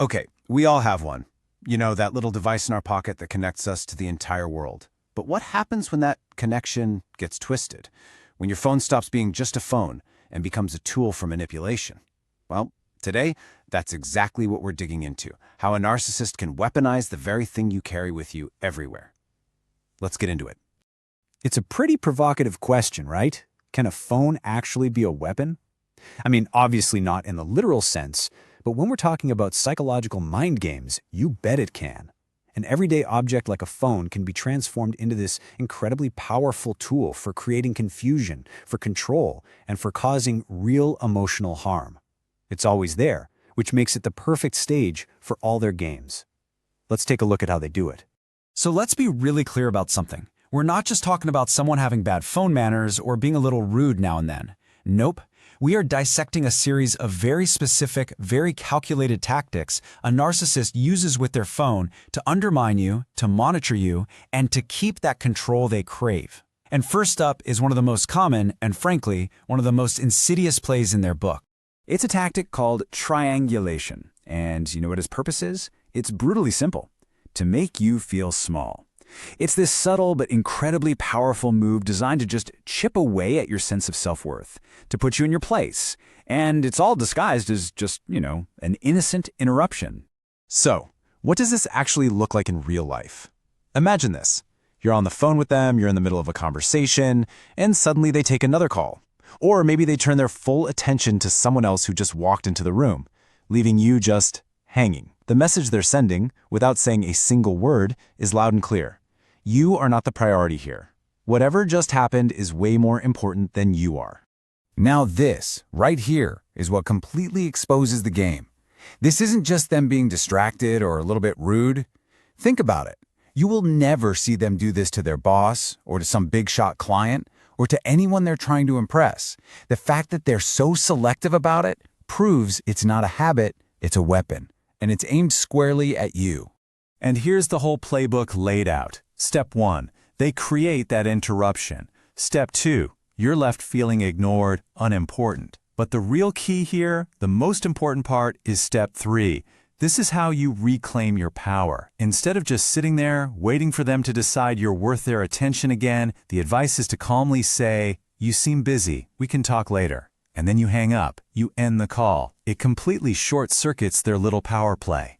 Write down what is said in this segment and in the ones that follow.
Okay, we all have one. You know, that little device in our pocket that connects us to the entire world. But what happens when that connection gets twisted? When your phone stops being just a phone and becomes a tool for manipulation? Well, today, that's exactly what we're digging into. How a narcissist can weaponize the very thing you carry with you everywhere. Let's get into it. It's a pretty provocative question, right? Can a phone actually be a weapon? I mean, obviously not in the literal sense, but when we're talking about psychological mind games, you bet it can. An everyday object like a phone can be transformed into this incredibly powerful tool for creating confusion, for control, and for causing real emotional harm. It's always there, which makes it the perfect stage for all their games. Let's take a look at how they do it. So let's be really clear about something. We're not just talking about someone having bad phone manners or being a little rude now and then. Nope. We are dissecting a series of very specific, very calculated tactics a narcissist uses with their phone to undermine you, to monitor you, and to keep that control they crave. And first up is one of the most common and, frankly, one of the most insidious plays in their book. It's a tactic called triangulation. And you know what its purpose is? It's brutally simple: to make you feel small. It's this subtle but incredibly powerful move designed to just chip away at your sense of self-worth, to put you in your place. And it's all disguised as just, an innocent interruption. So, what does this actually look like in real life? Imagine this. You're on the phone with them, you're in the middle of a conversation, and suddenly they take another call. Or maybe they turn their full attention to someone else who just walked into the room, leaving you just hanging. The message they're sending, without saying a single word, is loud and clear. You are not the priority here. Whatever just happened is way more important than you are. Now this, right here, is what completely exposes the game. This isn't just them being distracted or a little bit rude. Think about it. You will never see them do this to their boss or to some big-shot client or to anyone they're trying to impress. The fact that they're so selective about it proves it's not a habit, it's a weapon, and it's aimed squarely at you. And here's the whole playbook laid out. Step 1, they create that interruption. Step 2, you're left feeling ignored, unimportant. But the real key here, the most important part, is step 3. This is how you reclaim your power. Instead of just sitting there, waiting for them to decide you're worth their attention again, the advice is to calmly say, "You seem busy, we can talk later." And then you hang up, you end the call. It completely short-circuits their little power play.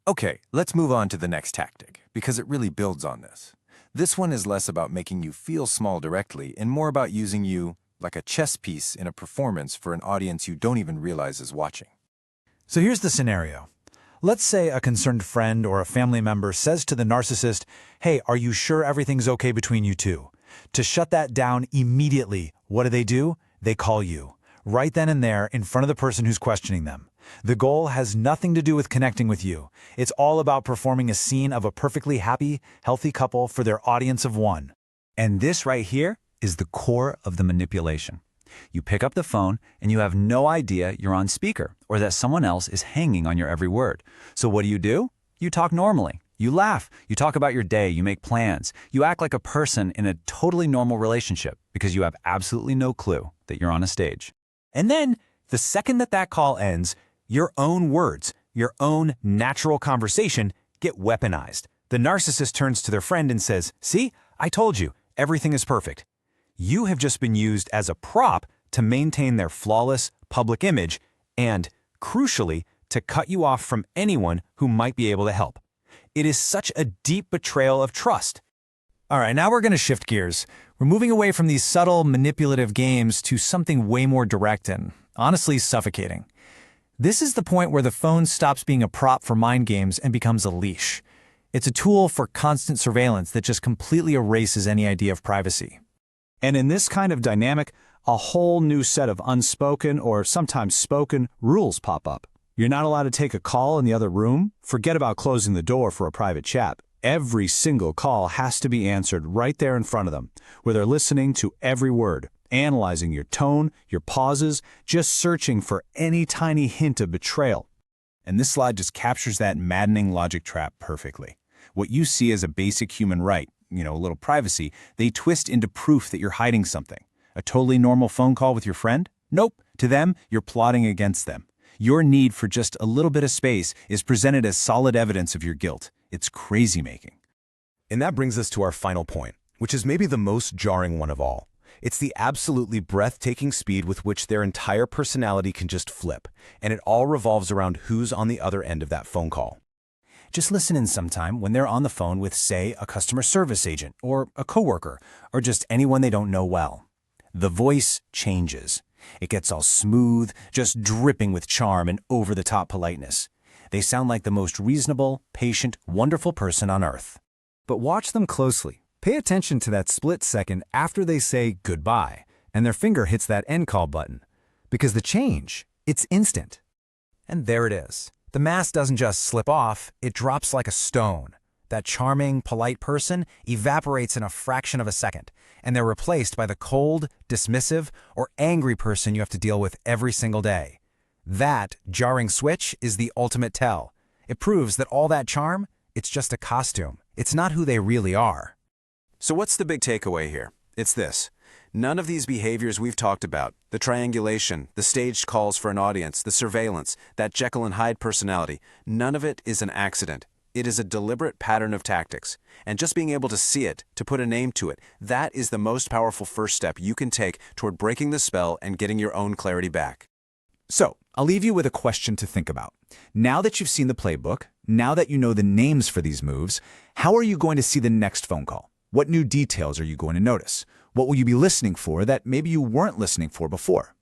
Okay, let's move on to the next tactic, because it really builds on this. This one is less about making you feel small directly and more about using you like a chess piece in a performance for an audience you don't even realize is watching. So here's the scenario. Let's say a concerned friend or a family member says to the narcissist, "Hey, are you sure everything's okay between you two?" To shut that down immediately, what do? They call you, right then and there in front of the person who's questioning them. The goal has nothing to do with connecting with you. It's all about performing a scene of a perfectly happy, healthy couple for their audience of one. And this right here is the core of the manipulation. You pick up the phone and you have no idea you're on speaker or that someone else is hanging on your every word. So what do? You talk normally. You laugh. You talk about your day. You make plans. You act like a person in a totally normal relationship because you have absolutely no clue that you're on a stage. And then, the second that call ends, your own words, your own natural conversation get weaponized. The narcissist turns to their friend and says, "See, I told you, everything is perfect." You have just been used as a prop to maintain their flawless public image and, crucially, to cut you off from anyone who might be able to help. It is such a deep betrayal of trust. All right, now we're going to shift gears. We're moving away from these subtle, manipulative games to something way more direct and, honestly, suffocating. This is the point where the phone stops being a prop for mind games and becomes a leash. It's a tool for constant surveillance that just completely erases any idea of privacy. And in this kind of dynamic, a whole new set of unspoken or sometimes spoken rules pop up. You're not allowed to take a call in the other room. Forget about closing the door for a private chat. Every single call has to be answered right there in front of them, where they're listening to every word, analyzing your tone, your pauses, just searching for any tiny hint of betrayal. And this slide just captures that maddening logic trap perfectly. What you see as a basic human right, a little privacy, they twist into proof that you're hiding something. A totally normal phone call with your friend? Nope. To them, you're plotting against them. Your need for just a little bit of space is presented as solid evidence of your guilt. It's crazy-making. And that brings us to our final point, which is maybe the most jarring one of all. It's the absolutely breathtaking speed with which their entire personality can just flip, and it all revolves around who's on the other end of that phone call. Just listen in sometime when they're on the phone with, say, a customer service agent or a coworker or just anyone they don't know well. The voice changes. It gets all smooth, just dripping with charm and over-the-top politeness. They sound like the most reasonable, patient, wonderful person on earth. But watch them closely. Pay attention to that split second after they say goodbye and their finger hits that end call button. Because the change, it's instant. And there it is. The mask doesn't just slip off, it drops like a stone. That charming, polite person evaporates in a fraction of a second, and they're replaced by the cold, dismissive, or angry person you have to deal with every single day. That jarring switch is the ultimate tell. It proves that all that charm, it's just a costume. It's not who they really are. So what's the big takeaway here? It's this. None of these behaviors we've talked about, the triangulation, the staged calls for an audience, the surveillance, that Jekyll and Hyde personality, none of it is an accident. It is a deliberate pattern of tactics. And just being able to see it, to put a name to it, that is the most powerful first step you can take toward breaking the spell and getting your own clarity back. So, I'll leave you with a question to think about. Now that you've seen the playbook, now that you know the names for these moves, how are you going to see the next phone call? What new details are you going to notice? What will you be listening for that maybe you weren't listening for before?